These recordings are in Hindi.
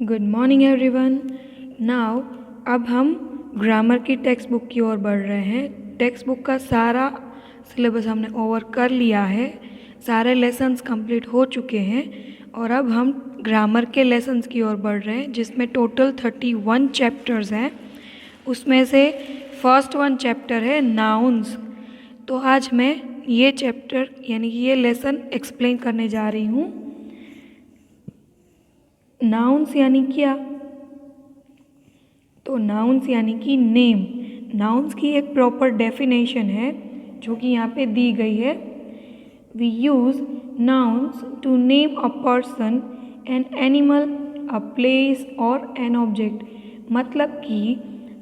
Good morning everyone. नाउ अब हम ग्रामर की टेक्स्ट बुक की ओर बढ़ रहे हैं। टेक्स्ट बुक का सारा सिलेबस हमने ओवर कर लिया है, सारे लेसन्स कंप्लीट हो चुके हैं और अब हम ग्रामर के लेसन्स की ओर बढ़ रहे हैं, जिसमें टोटल 31 चैप्टर्स हैं। उसमें से फर्स्ट वन चैप्टर है नाउन्स। तो आज मैं ये चैप्टर यानी कि ये लेसन एक्सप्लेन करने जा रही हूँ। नाउन्स यानी क्या? तो नाउन्स यानी कि नेम। नाउन्स की एक प्रॉपर डेफिनेशन है जो कि यहाँ पे दी गई है। We use nouns to name a person, an animal, a place और एन ऑब्जेक्ट। मतलब कि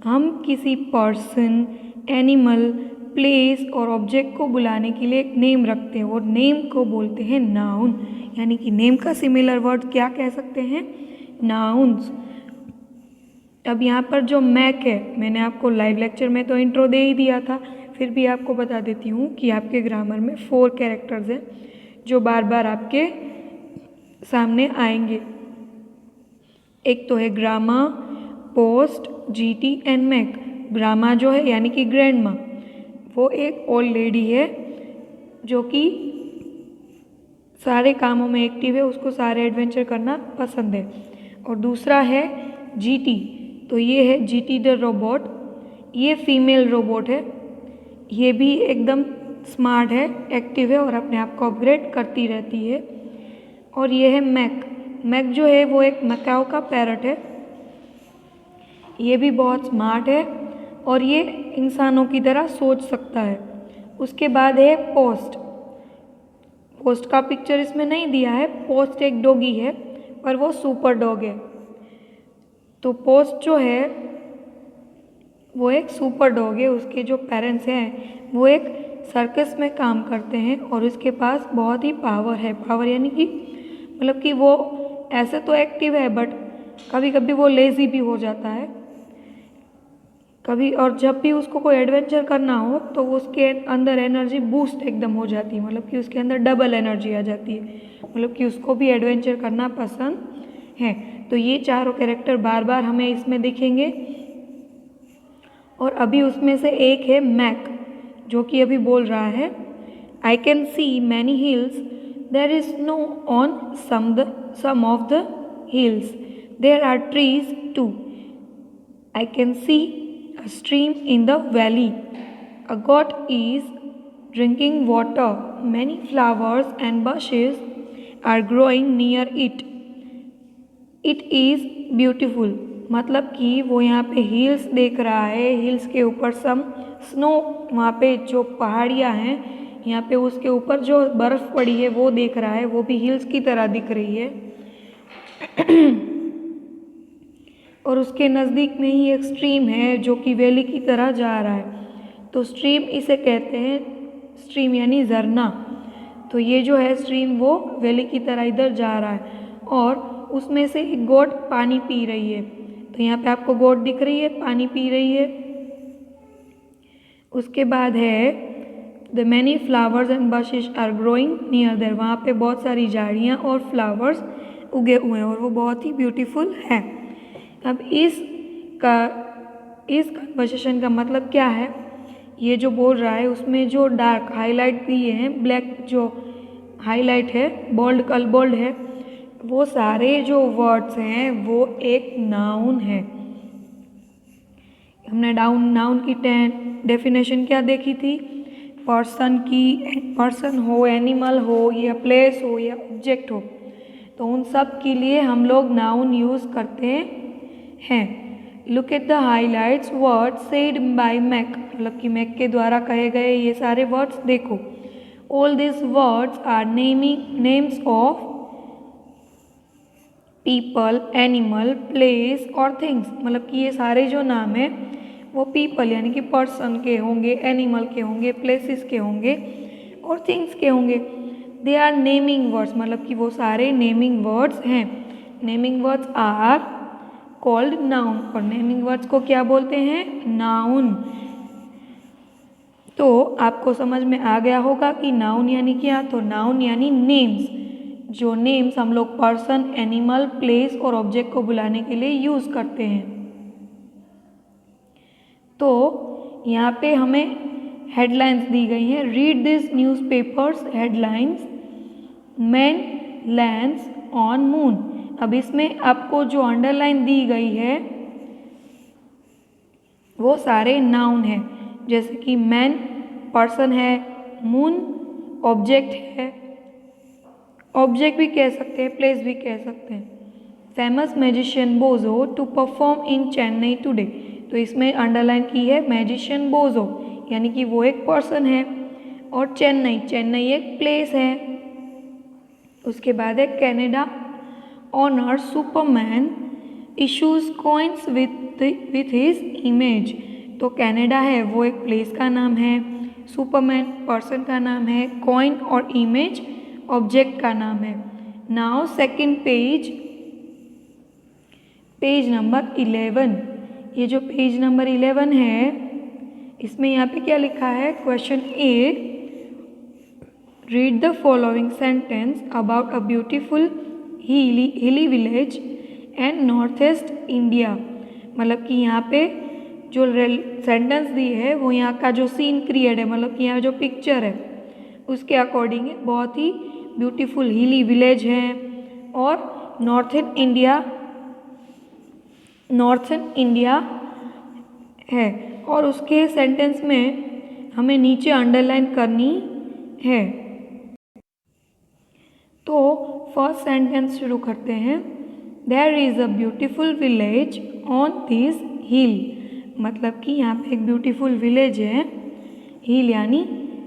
हम किसी पर्सन, एनिमल, प्लेस और ऑब्जेक्ट को बुलाने के लिए एक नेम रखते हैं और नेम को बोलते हैं नाउन। यानी कि नेम का सिमिलर वर्ड क्या कह सकते हैं? नाउन्स। अब यहाँ पर जो मैक है, मैंने आपको लाइव लेक्चर में तो इंट्रो दे ही दिया था, फिर भी आपको बता देती हूँ कि आपके ग्रामर में 4 कैरेक्टर्स हैं जो बार बार आपके सामने आएंगे। एक तो है ग्रामा, पोस्ट, जीटी एंड मैक। ग्रामा जो है यानी कि ग्रैंड माँ, वो एक ओल्ड लेडी है जो कि सारे कामों में एक्टिव है, उसको सारे एडवेंचर करना पसंद है। और दूसरा है जीटी। तो ये है जीटी द रोबोट। ये फीमेल रोबोट है, ये भी एकदम स्मार्ट है, एक्टिव है और अपने आप को अपग्रेड करती रहती है। और ये है मैक। मैक जो है वो एक मकाओ का पैरट है, ये भी बहुत स्मार्ट है और ये इंसानों की तरह सोच सकता है। उसके बाद है पोस्ट। पोस्ट का पिक्चर इसमें नहीं दिया है, पोस्ट एक डॉगी है पर वो सुपर डॉग है। तो पोस्ट जो है वो एक सुपर डॉग है, उसके जो पेरेंट्स हैं वो एक सर्कस में काम करते हैं और उसके पास बहुत ही पावर है। पावर यानी कि मतलब कि वो ऐसे तो एक्टिव है बट कभी कभी वो लेज़ी भी हो जाता है कभी, और जब भी उसको कोई एडवेंचर करना हो तो उसके अंदर एनर्जी बूस्ट एकदम हो जाती है, मतलब कि उसके अंदर डबल एनर्जी आ जाती है, मतलब कि उसको भी एडवेंचर करना पसंद है। तो ये चारों कैरेक्टर बार बार हमें इसमें दिखेंगे। और अभी उसमें से एक है मैक जो कि अभी बोल रहा है, I can see many hills, there is snow on some of the hills, there are trees too, आई कैन सी a stream in the valley, a goat is drinking water, many flowers and bushes are growing near it, it is beautiful। मतलब कि वो यहाँ पे हिल्स देख रहा है, हिल्स के ऊपर सम स्नो, वहाँ पे जो पहाड़ियाँ हैं यहाँ पे उसके ऊपर जो बर्फ़ पड़ी है वो देख रहा है, वो भी हिल्स की तरह दिख रही है। और उसके नज़दीक में ही एक स्ट्रीम है जो कि वैली की तरह जा रहा है। तो स्ट्रीम इसे कहते हैं, स्ट्रीम यानी झरना। तो ये जो है स्ट्रीम वो वैली की तरह इधर जा रहा है और उसमें से एक गोट पानी पी रही है। तो यहाँ पे आपको गोट दिख रही है, पानी पी रही है। उसके बाद है the many flowers and bushes are growing near there. वहाँ पे बहुत सारी झाड़ियाँ और फ्लावर्स उगे हुए हैं और वो बहुत ही ब्यूटीफुल है। अब इस कन्वर्सेशन का मतलब क्या है, ये जो बोल रहा है उसमें जो डार्क हाईलाइट दिए हैं, ब्लैक जो हाईलाइट है, बोल्ड है, वो सारे जो वर्ड्स हैं वो एक नाउन है। हमने नाउन की डेफिनेशन क्या देखी थी? पर्सन की, पर्सन हो, एनिमल हो या प्लेस हो या ऑब्जेक्ट हो, तो उन सब के लिए हम लोग नाउन यूज़ करते हैं। Look at the highlights word said by Mac. मतलब कि मैक के द्वारा कहे गए ये सारे वर्ड्स देखो। All this words are names of people, animal, place और थिंग्स। मतलब कि ये सारे जो नाम हैं वो पीपल यानी कि पर्सन के होंगे, एनिमल के होंगे, प्लेसेस के होंगे और थिंग्स के होंगे। दे आर नेमिंग वर्ड्स, मतलब कि वो सारे नेमिंग वर्ड्स हैं। Naming words are called noun. और नेमिंग वर्ड्स को क्या बोलते हैं? नाउन। तो आपको समझ में आ गया होगा कि नाउन यानी क्या। तो नाउन यानी नेम्स। जो नेम्स हम लोग पर्सन, एनिमल, प्लेस और ऑब्जेक्ट को बुलाने के लिए यूज़ करते हैं। तो यहाँ पे हमें हेडलाइंस दी गई हैं। Read this newspapers headlines, man lands on moon. अब इसमें आपको जो अंडरलाइन दी गई है वो सारे नाउन हैं, जैसे कि मैन पर्सन है, मून ऑब्जेक्ट है, ऑब्जेक्ट भी कह सकते हैं, प्लेस भी कह सकते हैं। Famous magician Bozo to perform in Chennai today. तो इसमें अंडरलाइन की है मैजिशियन बोजो, यानी कि वो एक पर्सन है, और चेन्नई, चेन्नई एक प्लेस है। उसके बाद है Canada honour Superman issues coins with his image. तो कैनेडा है वो एक प्लेस का नाम है, सुपरमैन पर्सन का नाम है, कॉइन और इमेज ऑब्जेक्ट का नाम है। Now second page, page number 11। ये जो पेज नंबर 11 है इसमें यहाँ पे क्या लिखा है? Question A, read the following sentence about a beautiful hilly village and north east India. मतलब कि यहाँ पे जो सेंटेंस दी है वो यहाँ का जो सीन क्रिएट है, मतलब कि यहाँ जो पिक्चर है उसके अकॉर्डिंग है। बहुत ही ब्यूटीफुल हिली विलेज है और नॉर्थन इंडिया है, और उसके सेंटेंस में हमें नीचे अंडरलाइन करनी है। तो फर्स्ट सेंटेंस शुरू करते हैं। There is a beautiful village on this hill. मतलब कि यहाँ पे एक ब्यूटीफुल विलेज है, हिल यानी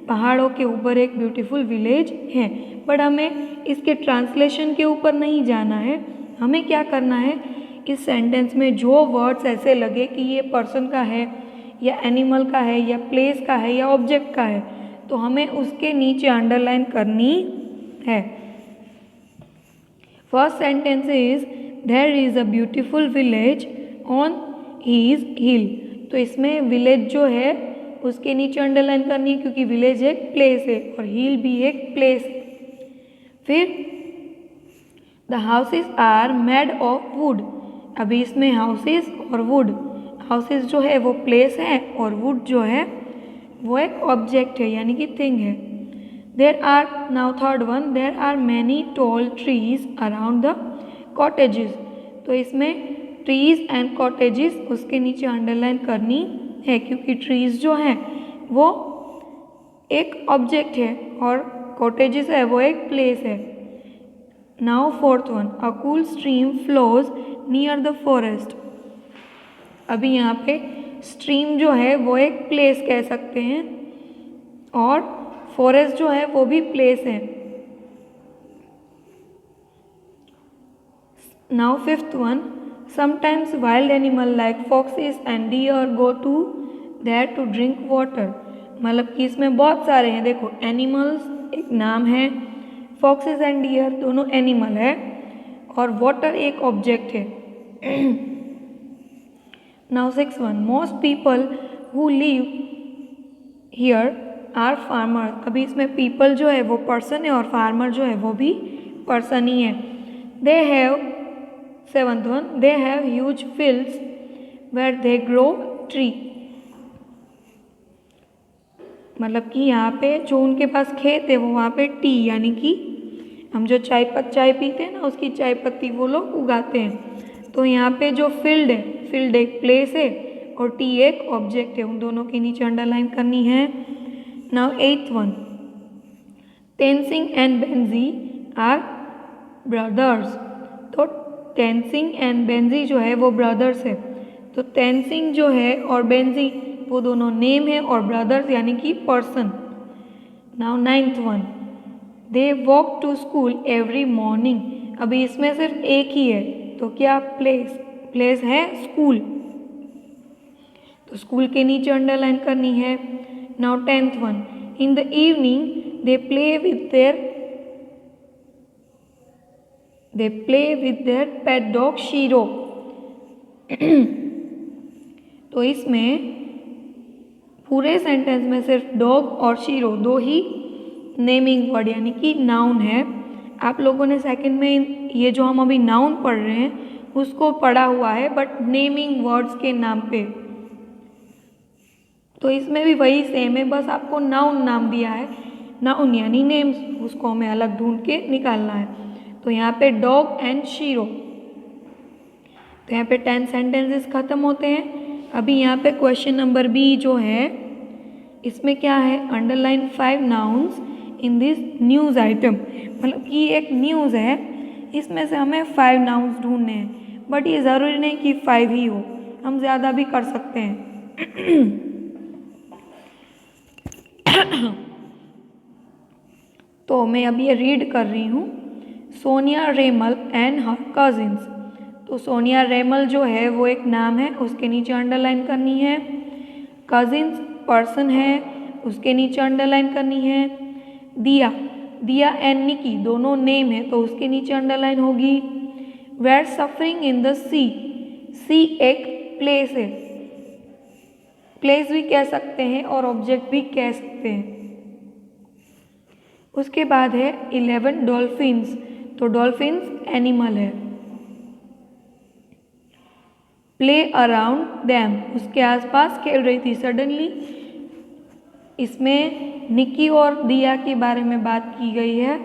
पहाड़ों के ऊपर एक ब्यूटीफुल विलेज है। बट हमें इसके ट्रांसलेशन के ऊपर नहीं जाना है, हमें क्या करना है, इस सेंटेंस में जो वर्ड्स ऐसे लगे कि ये पर्सन का है या एनिमल का है या प्लेस का है या ऑब्जेक्ट का है, तो हमें उसके नीचे अंडरलाइन करनी है। First sentence is there is a beautiful village on his hill. तो इसमें विलेज जो है उसके नीचे अंडरलाइन करनी है, क्योंकि विलेज एक प्लेस है और हिल भी एक प्लेस है। फिर the houses are made of wood. अभी इसमें हाउसेस और वुड, हाउसेस जो है वो प्लेस है और वुड जो है वो एक ऑब्जेक्ट है यानी कि थिंग है। There are, now third one, there are many tall trees around the cottages. तो इसमें ट्रीज एंड कॉटेजेस उसके नीचे अंडरलाइन करनी है, क्योंकि ट्रीज जो है वो एक ऑब्जेक्ट है और कॉटेजेस है वो एक प्लेस है। Now fourth one, a cool stream flows near the forest. अभी यहाँ पे स्ट्रीम जो है वो एक प्लेस कह सकते हैं और फॉरेस्ट जो है वो भी प्लेस है। Now fifth one, sometimes wild animal like foxes and deer go to there to drink water. मतलब कि इसमें बहुत सारे हैं, देखो एनिमल्स एक नाम है, फॉक्सेस एंड डियर दोनों एनिमल है और वाटर एक ऑब्जेक्ट है। Now six one, most people who live here are farmer. अभी इसमें पीपल जो है वो पर्सन है और फार्मर जो है वो भी पर्सन ही है। They have, seventh one, they have huge fields where they grow tree. मतलब कि यहाँ पे जो उनके पास खेत है वो वहाँ पे टी यानी कि हम जो चाय पीते हैं ना उसकी चाय पत्ती वो लोग उगाते हैं। तो यहाँ पे जो फील्ड है, फील्ड एक प्लेस है और टी एक ऑब्जेक्ट है, उन दोनों के नीचे अंडरलाइन करनी है। Now eighth one, Tenzing and Benji are brothers. तो तेनसिंग एंड बेंजी जो है वो ब्रदर्स है। तो तेनसिंग जो है और बेंजी वो दोनों नेम है और ब्रदर्स यानी कि person. Now ninth one, they walk to school every morning. अभी इसमें सिर्फ एक ही है, तो क्या प्लेस है स्कूल, तो स्कूल के नीचे अंडरलाइन करनी है। Now tenth one, in the evening they play with their pet dog shero. तो इसमें पूरे सेंटेंस में सिर्फ डॉग और शीरो दो ही नेमिंग वर्ड यानी कि नाउन है। आप लोगों ने सेकंड में ये जो हम अभी नाउन पढ़ रहे हैं उसको पढ़ा हुआ है, बट नेमिंग वर्ड्स के नाम पे। तो इसमें भी वही सेम है, बस आपको नाउन नाम दिया है, नाउन यानी नेम्स, उसको हमें अलग ढूंढ के निकालना है। तो यहाँ पे डॉग एंड शीरो, तो यहाँ पे 10 सेंटेंसेस खत्म होते हैं। अभी यहाँ पे क्वेश्चन नंबर बी जो है, इसमें क्या है, underline 5 nouns in this news item, मतलब कि एक न्यूज़ है, इसमें से हमें 5 नाउन्स ढूंढने हैं, बट ये ज़रूरी नहीं कि 5 ही हो, हम ज़्यादा भी कर सकते हैं। तो मैं अभी ये रीड कर रही हूँ, सोनिया रेमल एंड हर कजिन्स। तो सोनिया रेमल जो है वो एक नाम है, उसके नीचे अंडरलाइन करनी है। कजिन्स पर्सन है, उसके नीचे अंडरलाइन करनी है। दिया, दिया एंड निकी दोनों नेम है, तो उसके नीचे अंडरलाइन होगी। वेयर सफरिंग इन द सी, सी एक प्लेस है, प्लेस भी कह सकते हैं और ऑब्जेक्ट भी कह सकते हैं। उसके बाद है 11 डॉल्फिन्स, तो डॉल्फिन्स एनिमल है। प्ले अराउंड दैम, उसके आसपास खेल रही थी। सडनली, इसमें निकी और दिया के बारे में बात की गई है,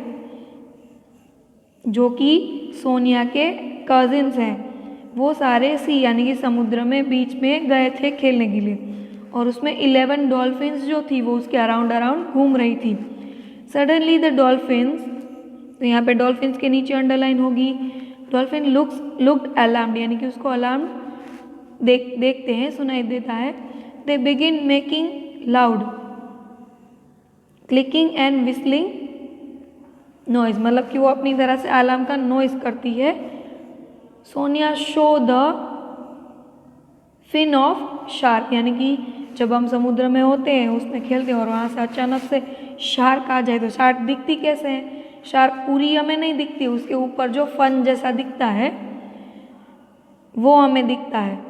जो कि सोनिया के कजिन्स हैं। वो सारे सी यानी कि समुद्र में बीच में गए थे खेलने के लिए, और उसमें 11 डॉल्फिन्स जो थी वो उसके अराउंड अराउंड घूम रही थी। सडनली द डॉल्फिन्स, तो यहाँ पे डॉल्फिन्स के नीचे अंडरलाइन होगी। डॉल्फिन लुक्ड अलार्म्ड, यानी कि उसको अलार्म देखते हैं, सुनाई देता है। They begin making loud clicking and whistling noise, मतलब कि वो अपनी तरह से अलार्म का नॉइज करती है। Sonia show the fin of shark, यानी कि जब हम समुद्र में होते हैं, उसमें खेलते हैं और वहाँ से अचानक से शार्क आ जाए, तो शार्क दिखती कैसे है, शार्क पूरी हमें नहीं दिखती, उसके ऊपर जो फन जैसा दिखता है वो हमें दिखता है।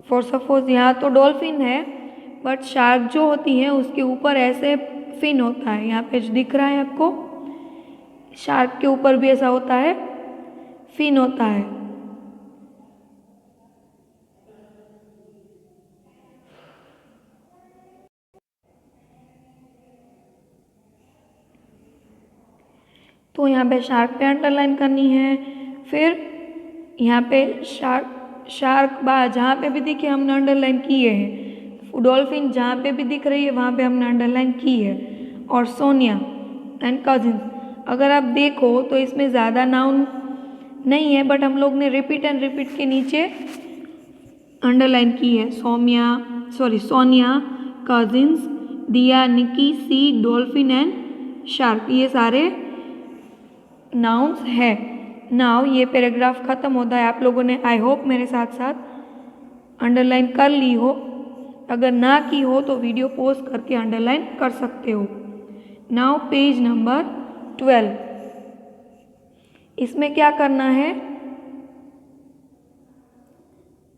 फॉर सपोज यहाँ तो डॉल्फिन है, बट शार्क जो होती है उसके ऊपर ऐसे फिन होता है, यहाँ पे जो दिख रहा है आपको, शार्क के ऊपर भी ऐसा होता है, फिन होता है। तो यहाँ पे शार्क पे अंडरलाइन करनी है। फिर यहाँ पे शार्क जहाँ पे भी दिखे हमने अंडरलाइन किए हैं। डॉल्फिन जहाँ पे भी दिख रही है वहाँ पे हमने अंडरलाइन की है। और सोनिया एंड कजिन्स, अगर आप देखो तो इसमें ज़्यादा नाउन नहीं है, बट हम लोग ने रिपीट एंड रिपीट के नीचे अंडरलाइन की है। सोनिया, कजिन्स, दिया, निकी, सी, डॉल्फिन एंड शार्क, ये सारे नाउन्स है। नाउ ये पैराग्राफ ख़त्म होता है। आप लोगों ने आई होप मेरे साथ साथ अंडरलाइन कर ली हो, अगर ना की हो तो वीडियो पॉज करके अंडरलाइन कर सकते हो। नाउ पेज नंबर 12, इसमें क्या करना है,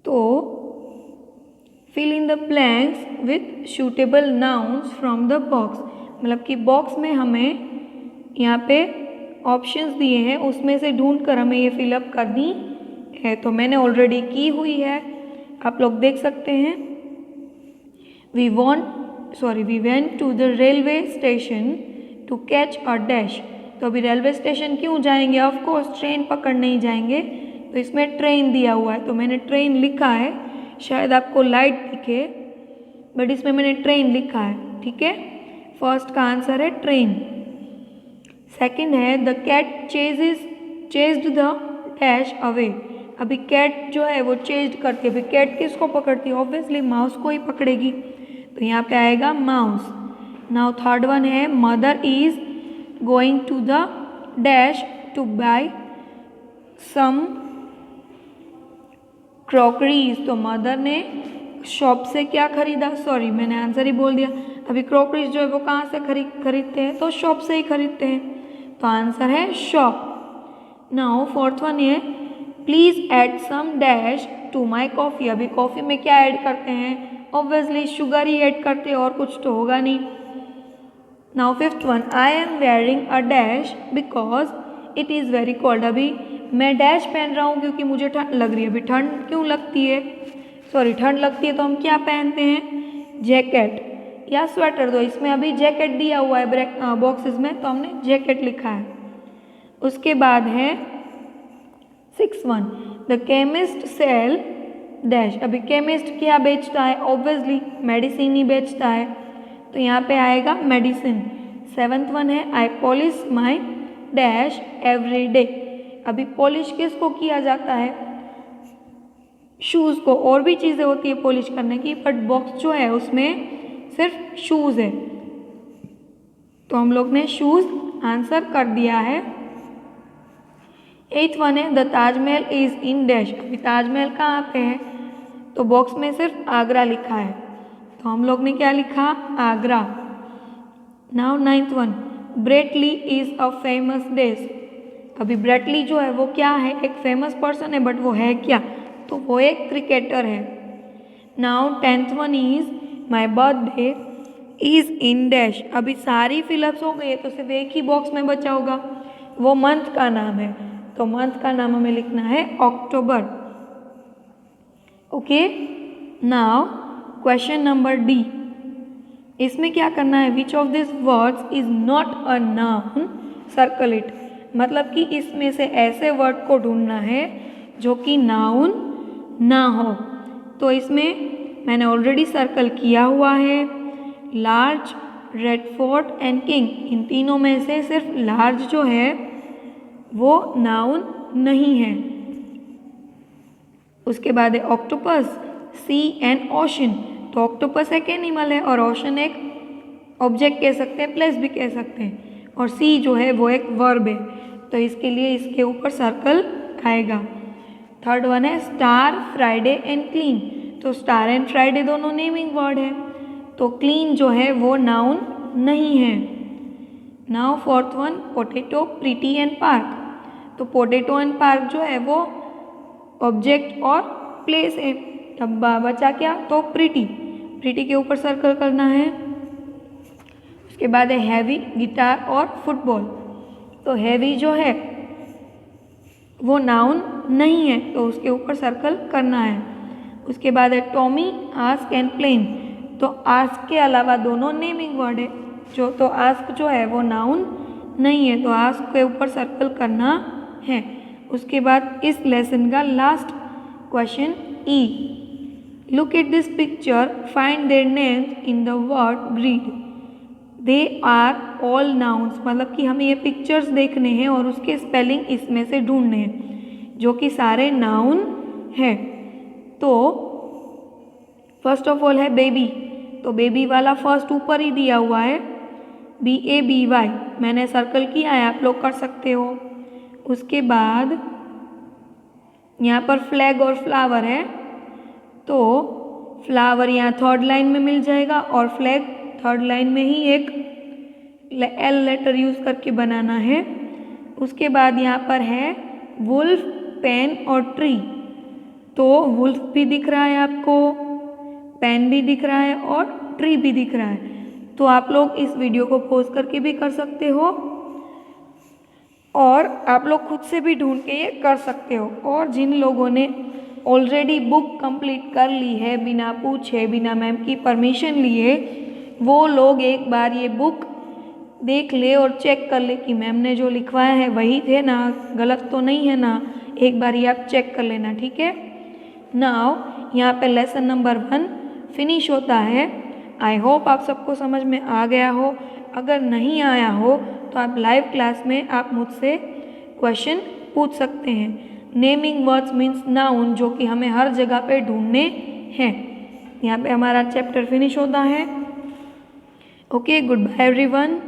तो fill in the blanks with suitable nouns from the box, मतलब कि बॉक्स में हमें यहाँ पे ऑप्शंस दिए हैं, उसमें से ढूंढ कर हमें ये फिलअप करनी है। तो मैंने ऑलरेडी की हुई है, आप लोग देख सकते हैं। We went to the railway station to catch a dash, तो अभी रेलवे स्टेशन क्यों जाएंगे, ऑफ कोर्स ट्रेन पकड़ने ही जाएंगे, तो इसमें ट्रेन दिया हुआ है, तो मैंने ट्रेन लिखा है, शायद आपको लाइट दिखे, बट इसमें मैंने ट्रेन लिखा है, ठीक है। फर्स्ट का आंसर है ट्रेन। सेकंड है the cat chased the dash away, अभी कैट जो है वो चेज्ड करती है, अभी कैट किसको पकड़ती है, ऑब्वियसली माउस को ही पकड़ेगी, तो यहाँ पे आएगा माउस। नाउ थर्ड वन है mother is going to the dash to buy some crockeries, तो मदर ने शॉप से क्या खरीदा, मैंने आंसर ही बोल दिया। अभी क्रॉकरीज जो है वो कहाँ से खरीदते हैं, तो शॉप से ही खरीदते हैं, तो आंसर है शॉप। नाउ फोर्थ वन है please add some dash to my coffee, अभी कॉफ़ी में क्या ऐड करते हैं, ऑब्वियसली शुगर ही ऐड करते हैं, और कुछ तो होगा नहीं, now fifth one, I am wearing a dash because it is very cold. अभी मैं डैश पहन रहा हूँ क्योंकि मुझे ठंड लग रही है। अभी ठंड क्यों लगती है, सॉरी ठंड लगती है तो हम क्या पहनते हैं, जैकेट या स्वेटर। तो इसमें अभी जैकेट दिया हुआ है बॉक्सेस में, तो हमने जैकेट लिखा है। उसके बाद है six one, the chemist sell dash. अभी केमिस्ट क्या बेचता है, ऑब्वियसली मेडिसिन ही बेचता है, तो यहाँ पे आएगा मेडिसिन। सेवन्थ वन है, I polish my dash every day. अभी पॉलिश किसको किया जाता है, शूज़ को। और भी चीज़ें होती है पॉलिश करने की, बट बॉक्स जो है उसमें सिर्फ शूज़ है, तो हम लोग ने शूज़ आंसर कर दिया है। एथ वन है, the Taj Mahal is in dash. अभी ताजमहल कहाँ पे है, तो बॉक्स में सिर्फ आगरा लिखा है, तो हम लोग ने क्या लिखा, Agra. Now ninth one, Brett Lee is a famous dash. अभी ब्रेटली जो है वो क्या है, एक फेमस पर्सन है, बट वो है क्या, तो वो एक क्रिकेटर है। Now tenth one is my birthday is in dash. अभी सारी फिलअप्स हो गई है, तो सिर्फ एक ही बॉक्स में बचा होगा, वो मंथ का नाम है, तो मंथ का नाम हमें लिखना है October. Okay, now question number D, इसमें क्या करना है, which of this words is not a noun, circle it. मतलब कि इसमें से ऐसे वर्ड को ढूंढना है जो कि नाउन ना हो। तो इसमें मैंने ऑलरेडी सर्कल किया हुआ है, large, red fort and king. इन तीनों में से सिर्फ लार्ज जो है वो नाउन नहीं है। उसके बाद है ऑक्टोपस, सी एंड ओशन। तो ऑक्टोपस एक एनिमल है और ओशन एक ऑब्जेक्ट कह सकते हैं, प्लेस भी कह सकते हैं, और सी जो है वो एक वर्ब है, तो इसके लिए इसके ऊपर सर्कल आएगा। थर्ड वन है स्टार, फ्राइडे एंड क्लीन। तो स्टार एंड फ्राइडे दोनों नेमिंग वर्ड है, तो क्लीन जो है वो नाउन नहीं है। Now fourth one, potato, pretty and park. तो पोटैटो एंड पार्क जो है वो ऑब्जेक्ट और प्लेस है। अब बचा क्या, तो प्रीटी, प्रीटी के ऊपर सर्कल करना है। उसके बाद है हैवी, गिटार और फुटबॉल। तो हैवी जो है वो नाउन नहीं है, तो उसके ऊपर सर्कल करना है। उसके बाद है टॉमी, आस्क एंड प्लेन। तो आस्क के अलावा दोनों नेमिंग वर्ड है, जो तो आस्क जो है वो नाउन नहीं है, तो आस्क के ऊपर सर्कल करना है। उसके बाद इस लेसन का last question E, look at this picture, find their names in the word breed. They are all nouns. मतलब कि हमें ये पिक्चर्स देखने हैं और उसके स्पेलिंग इसमें से ढूंढने हैं, जो कि सारे नाउन है। तो फर्स्ट ऑफ ऑल है बेबी, तो बेबी वाला फर्स्ट ऊपर ही दिया हुआ है, BABY, मैंने सर्कल किया है, आप लोग कर सकते हो। उसके बाद यहाँ पर फ्लैग और फ्लावर है, तो फ्लावर यहाँ थर्ड लाइन में मिल जाएगा और फ्लैग थर्ड लाइन में ही एक L लेटर यूज़ करके बनाना है। उसके बाद यहाँ पर है वुल्फ, पेन और ट्री। तो वुल्फ भी दिख रहा है आपको, पेन भी दिख रहा है और ट्री भी दिख रहा है। तो आप लोग इस वीडियो को पॉज करके भी कर सकते हो और आप लोग खुद से भी ढूंढ के ये कर सकते हो। और जिन लोगों ने ऑलरेडी बुक कंप्लीट कर ली है बिना पूछे, बिना मैम की परमिशन लिए, वो लोग एक बार ये बुक देख ले और चेक कर ले कि मैम ने जो लिखवाया है वही थे ना, गलत तो नहीं है ना। एक बार ये आप चेक कर लेना, ठीक है। नाउ यहाँ पे लेसन नंबर 1 फिनिश होता है। आई होप आप सबको समझ में आ गया हो। अगर नहीं आया हो तो आप लाइव क्लास में आप मुझसे क्वेश्चन पूछ सकते हैं। नेमिंग वर्ड्स मीन्स नाउन, जो कि हमें हर जगह पे ढूंढने हैं। यहाँ पे हमारा चैप्टर फिनिश होता है। Okay, good bye everyone.